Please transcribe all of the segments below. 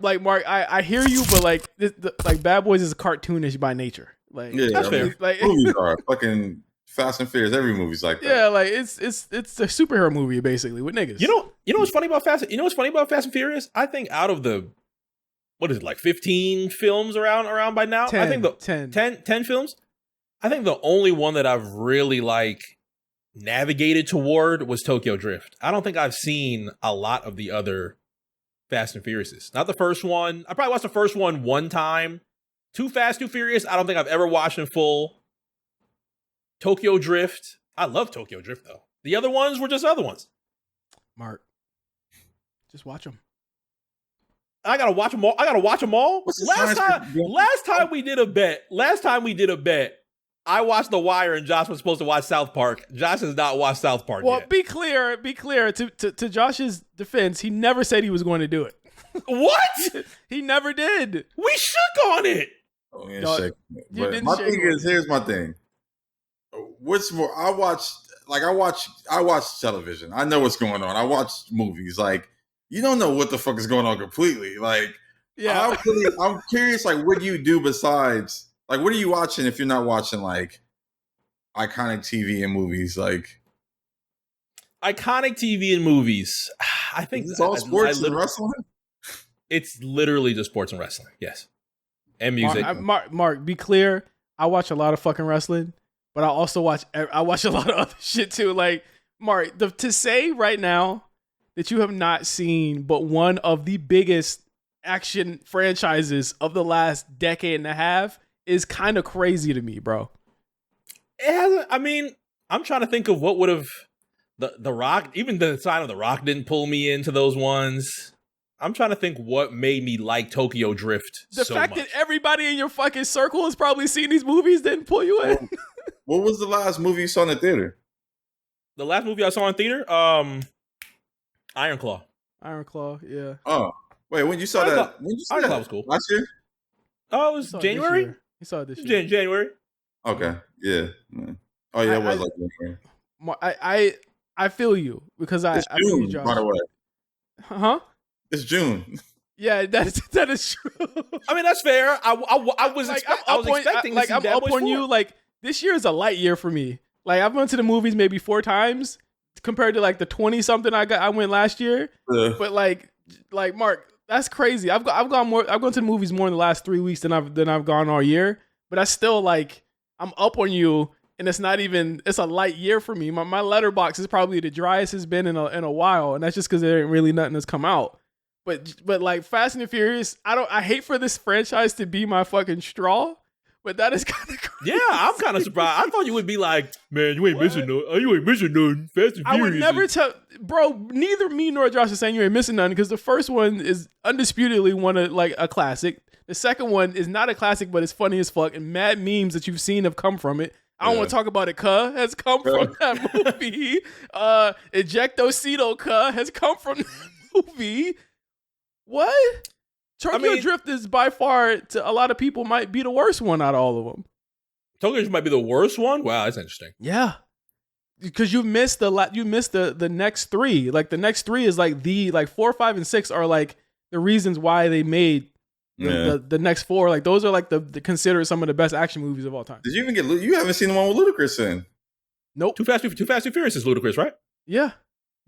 like Mark, I hear you, but like like Bad Boys is cartoonish by nature. Like Yeah, like movies are fucking Fast and Furious. Every movie's like that. Yeah, like it's a superhero movie basically with niggas. You know what's funny about Fast? You know what's funny about Fast and Furious? I think out of the what is it, like 15 films around by now? 10, I think 10 films. I think the only one that I've really like navigated toward was Tokyo Drift. I don't think I've seen a lot of the other Fast and Furiouses. Not the first one. I probably watched the first one time. Too Fast, Too Furious. I don't think I've ever watched in full. Tokyo Drift. I love Tokyo Drift though. The other ones were just other ones. Mark, just watch them. I gotta watch them all. Last time we did a bet, I watched The Wire and Josh was supposed to watch South Park. Josh has not watched South Park yet. Well, be clear. To Josh's defense, he never said he was going to do it. What? He never did. We shook on it. Oh, yeah, but my thing is, here's my thing. What's more, I watch television. I know what's going on. I watch movies. Like, you don't know what the fuck is going on completely. Like, yeah, I'm curious. Like, what do you do besides? Like, what are you watching if you're not watching like iconic TV and movies? Like, iconic TV and movies. I think it's all sports and wrestling. It's literally just sports and wrestling. Yes, and music. Mark, be clear. I watch a lot of fucking wrestling, but I also watch a lot of other shit too. Like, Mark, to say right now that you have not seen but one of the biggest action franchises of the last decade and a half is kind of crazy to me, bro. It hasn't. I mean, I'm trying to think of what would have the Rock. Even the sign of the Rock didn't pull me into those ones. I'm trying to think what made me like Tokyo Drift. The fact that everybody in your fucking circle has probably seen these movies didn't pull you in. What was the last movie you saw in the theater? The last movie I saw in theater, Iron Claw. Iron Claw, yeah. Oh, wait, when you saw that? When you saw Iron that? Claw was cool. Last year? Oh, it was January. You saw it this year. January. Okay, yeah. Oh yeah, it was like January. I feel you because it's I feel you, June, Josh. by the way. Huh? It's June. Yeah, that is true. I mean, that's fair. I was expecting to see I'm Bad up Boys on 4. you. Like, this year is a light year for me. Like, I've went to the movies maybe 4 times compared to like the 20 something I went last year. But like Mark, that's crazy. I've gone to the movies more in the last 3 weeks than I've gone all year. But I still like I'm up on you, and it's a light year for me. My letterbox is probably the driest it's been in a while, and that's just because there ain't really nothing that's come out. But like Fast and the Furious, I hate for this franchise to be my fucking straw, but that is kind of crazy. Yeah, I'm kind of surprised. I thought you would be like, man, you ain't missing nothing. You ain't missing nothing. Fast and Furious. I would never tell, bro. Neither me nor Josh is saying you ain't missing nothing because the first one is undisputedly one of like a classic. The second one is not a classic, but it's funny as fuck, and mad memes that you've seen have come from it. I don't want to talk about it. Cuh has come from that movie. Ejectocito Cuh has come from that movie. What? Tokyo Drift is by far, to a lot of people, might be the worst one out of all of them. Tokyo Drift might be the worst one? Wow, that's interesting. Yeah. Because you missed the next 3. Like, the next 3 is like 4, 5, and 6 are like the reasons why they made the next 4. Like, those are like the considered some of the best action movies of all time. Did you even you haven't seen the one with Ludacris in? Nope. Too Fast, Too Furious is Ludacris, right? Yeah.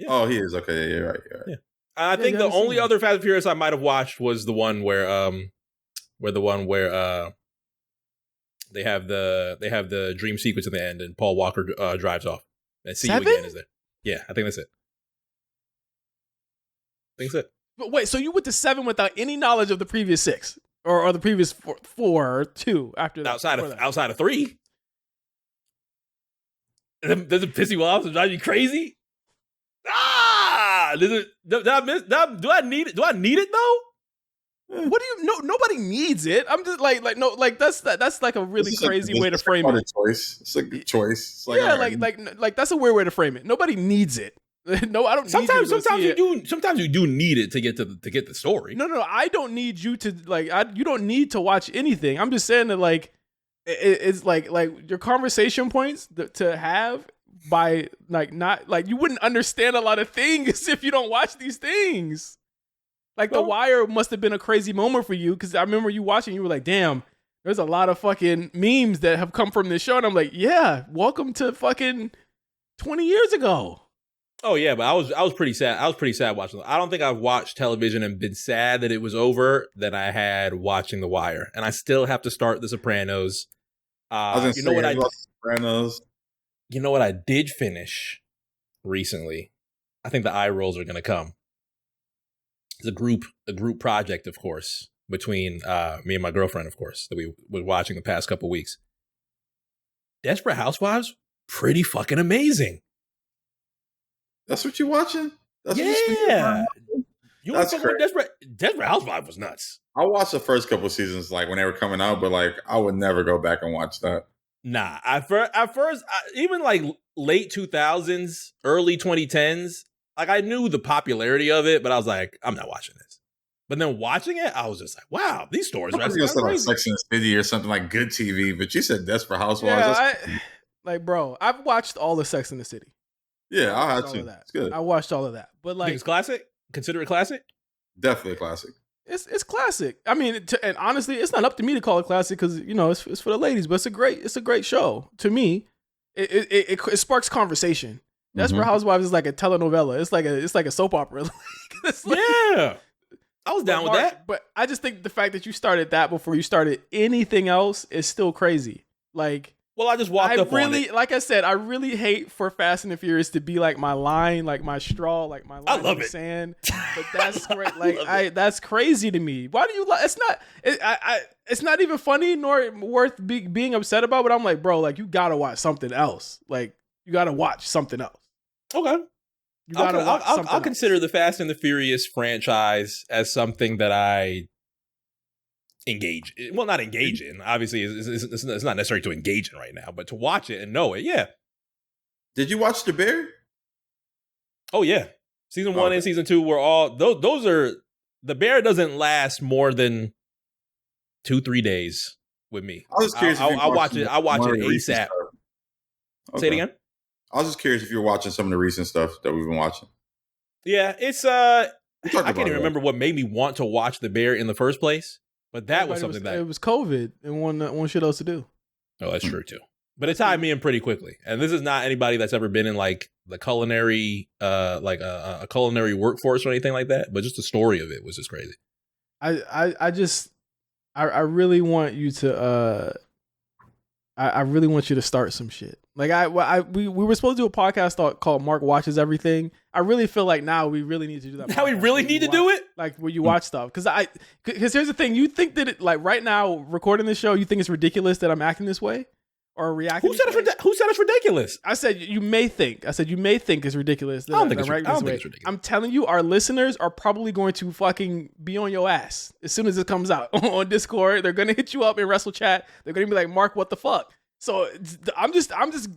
Oh, he is. Okay, yeah, you're right. Yeah. I think the only other Fast and Furious I might have watched was the one where they have the dream sequence at the end and Paul Walker drives off and See 7? You Again is there. Yeah, I think that's it. I think that's it. But wait, so you went to 7 without any knowledge of the previous 6 or the previous 4 or 2 after that? Outside of 3. Does it piss you off? Does it drive you crazy? Do I need it? Do I need it though? What do you? No, nobody needs it. I'm just like that's like a really crazy way to frame it. It's like a choice. It's like, yeah, like that's a weird way to frame it. Nobody needs it. No, I don't. Sometimes you do. Sometimes you do need it to get the story. No. I don't need you to you don't need to watch anything. I'm just saying that like it's like your conversation points to have. By not you wouldn't understand a lot of things if you don't watch these things. Like, The Wire must have been a crazy moment for you, because I remember you watching, you were like, damn, there's a lot of fucking memes that have come from this show. And I'm like, yeah, welcome to fucking 20 years ago. Oh yeah, but I was pretty sad. I was pretty sad watching it. I don't think I've watched television and been sad that it was over than I had watching The Wire. And I still have to start The Sopranos. You know what I did finish recently? I think the eye rolls are gonna come. It's a group project, of course, between me and my girlfriend, of course, that we were watching the past couple weeks. Desperate Housewives, pretty fucking amazing. That's what you're watching? That's yeah. You want to talk about Desperate Housewives was nuts. I watched the first couple seasons like when they were coming out, but like I would never go back and watch that. Nah, at first, even like late 2000s, early 2010s, like I knew the popularity of it, but I was like, I'm not watching this. But then watching it, I was just like, wow, these stories are actually like Sex and the City or something like good TV, but you said Desperate Housewives. Yeah, bro, I've watched all the Sex and the City. Yeah, I had to. It's good. I watched all of that, but like, it's classic. Consider it classic. Definitely a classic. It's classic. I mean, and honestly, it's not up to me to call it classic because it's for the ladies. But it's a great show to me. It sparks conversation. Desperate Housewives is like a telenovela. It's like a soap opera. Yeah, I was down with that. But I just think the fact that you started that before you started anything else is still crazy. Like. Well, I just walked up on it. Like I said, I really hate for Fast and the Furious to be like my line, like my straw, like my line in the sand. But that's great. Like that's crazy to me. Why do you like? It's not even funny nor worth being upset about. But I'm like, bro, like you gotta watch something else. Like you gotta watch something else. Okay. You gotta watch something I'll consider the Fast and the Furious franchise as something that I engage. Well, not engage in. Obviously, it's not necessary to engage in right now, but to watch it and know it, yeah. Did you watch The Bear? Oh yeah, season 1 and season 2 were all those are. The Bear doesn't last more than 2-3 days with me. I was curious. I watch it ASAP. Okay. Say it again. I was just curious if you were watching some of the recent stuff that we've been watching. Yeah, it's I can't even remember what made me want to watch The Bear in the first place. But that was something it was COVID and one shit else to do. Oh, that's true too. But it tied me in pretty quickly. And this is not anybody that's ever been in like the culinary, like a culinary workforce or anything like that. But just the story of it was just crazy. I really want you to I really want you to start some shit. Like we were supposed to do a podcast called Mark Watches Everything. I really feel like now we really need to do that. Now we really need to do it? Like where you watch stuff. Because here's the thing. You think that like right now recording this show, you think it's ridiculous that I'm acting this way? Or reacting? Who said it's ridiculous? I said you may think. I said you may think it's ridiculous. That I don't think it's ridiculous. I'm telling you, our listeners are probably going to fucking be on your ass as soon as it comes out on Discord. They're gonna hit you up in Wrestle Chat. They're gonna be like, Mark, what the fuck? So I'm just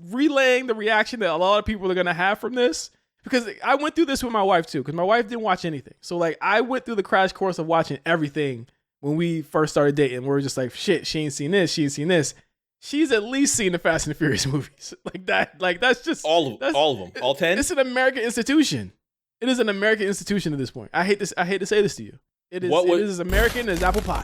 relaying the reaction that a lot of people are gonna have from this, because I went through this with my wife too. Because my wife didn't watch anything. So like I went through the crash course of watching everything when we first started dating. We were just like, shit, she ain't seen this. She ain't seen this. She's at least seen the Fast and the Furious movies. Like that. Like that's just all of them. All 10. It's an American institution. It is an American institution at this point. I hate to say this to you. It is as American as apple pie.